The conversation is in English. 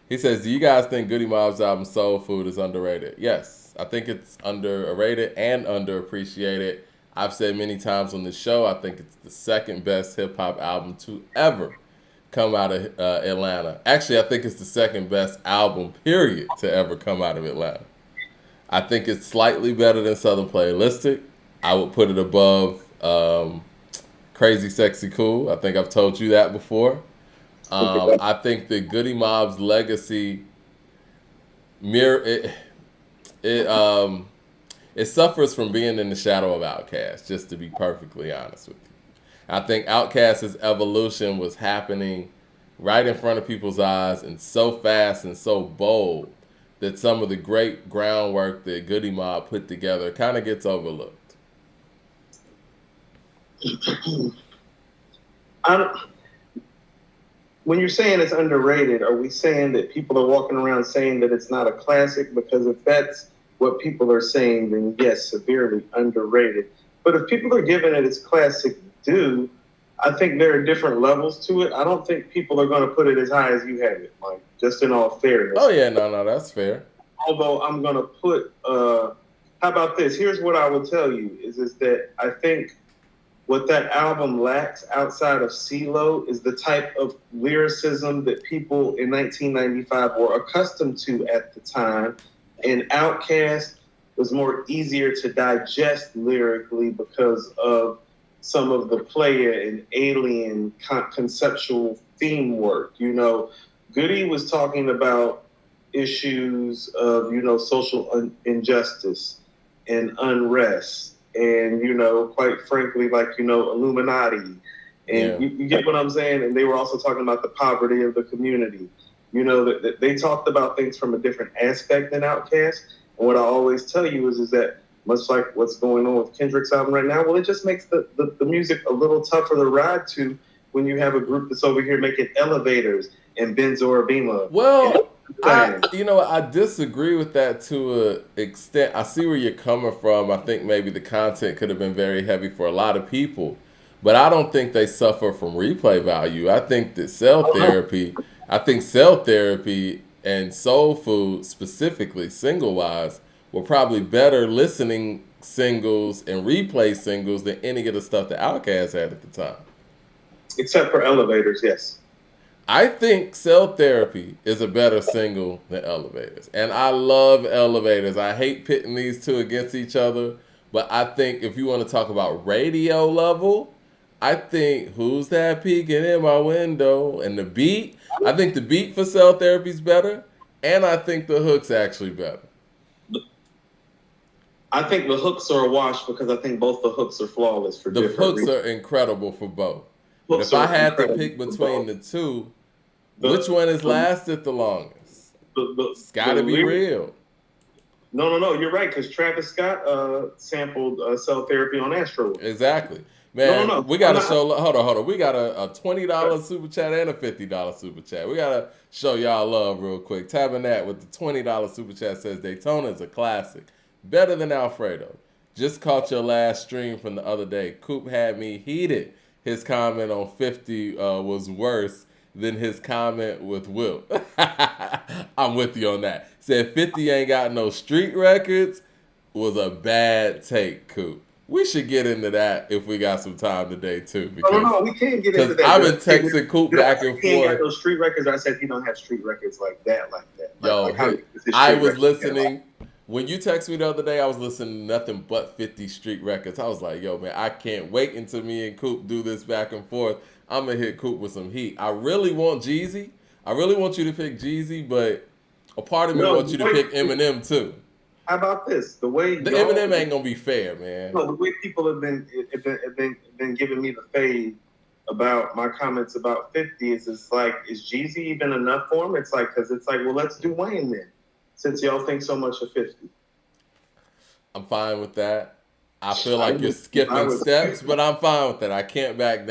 He says, "Do you guys think Goodie Mob's album Soul Food is underrated?" Yes, I think it's underrated and underappreciated. I've said many times on this show, I think it's the second best hip hop album to ever come out of Atlanta. Actually, I think it's the second best album, period, to ever come out of Atlanta. I think it's slightly better than Southern Playalistic. I would put it above Crazy Sexy Cool. I think I've told you that before. Okay. I think the Goody Mob's legacy mirror it it suffers from being in the shadow of Outkast. Just to be perfectly honest with you, I think Outkast's evolution was happening right in front of people's eyes and so fast and so bold that some of the great groundwork that Goody Mob put together kind of gets overlooked. I don't, when you're saying it's underrated, are we saying that people are walking around saying that it's not a classic? Because if that's what people are saying, then yes, severely underrated. But if people are giving it its classic due, I think there are different levels to it. I don't think people are going to put it as high as you have it, Mike, just in all Oh fairness. yeah, no, no, that's fair. Although I'm going to put, how about this? Here's what I will tell you is that I think what that album lacks outside of CeeLo is the type of lyricism that people in 1995 were accustomed to at the time. And Outkast was more easier to digest lyrically because of some of the player and alien conceptual theme work. You know, Goody was talking about issues of, social injustice and unrest and, quite frankly, like, Illuminati. Yeah. And you get what I'm saying? And they were also talking about the poverty of the community. That they talked about things from a different aspect than Outkast. And what I always tell you is that much like what's going on with Kendrick's album right now, well, it just makes the music a little tougher to ride to when you have a group that's over here making elevators and Benzorabima. Well, And I disagree with that to an extent. I see where you're coming from. I think maybe the content could have been very heavy for a lot of people, but I don't think they suffer from replay value. I think cell therapy and soul food specifically single wise were probably better listening singles and replay singles than any of the stuff that Outkast had at the time. except for elevators, yes. I think Cell Therapy is a better single than Elevators. And I love Elevators. I hate pitting these two against each other. But I think if you want to talk about radio level, I think Who's That Peeking in My Window and the beat, I think the beat for Cell Therapy is better. And I think the hook's actually better. I think the hooks are a wash because I think both the hooks are flawless for The different hooks reasons. are incredible for both. But Hooks if I are had to incredible pick for between both. the two, which The one has the lasted the longest? It's the got to be lyric. real. No, no, no. You're right because Travis Scott sampled Cell Therapy on Astro. Exactly. No, no, Man, no. we I'm got to not. show. Hold on. We got a $20 super chat and a $50 super chat. We got to show y'all love real quick. Tabernat with the $20 super chat says Daytona is a classic. Better than Alfredo. Just caught your last stream from the other day. Coop had me heated. His comment on 50 was worse than his comment with Will. I'm with you on that. Said 50 ain't got no street records was a bad take, Coop. We should get into that if we got some time today too, No, no, because no. We can't get into because that. I've been texting Coop Did I back say and he ain't got forth. no street records? I said he don't have street records like that, like that. Yo, Like how many is his I street was records? listening when you texted me the other day. I was listening to nothing but 50 Street records. I was like, yo, man, I can't wait until me and Coop do this back and forth. I'm gonna hit Coop with some heat. I really want Jeezy. I really want you to pick Jeezy, but a part of me No, wants you to pick Eminem too. how about this? The way The y'all, Eminem ain't gonna be fair, man. no, the way people have been giving me the fade about my comments about 50 is it's like, is Jeezy even enough for him? It's like, because it's like, well, let's do Wayne then, since y'all think so much of 50. I'm fine with that. I feel I like you're would, I skipping would steps, but I'm fine with that. I can't back down.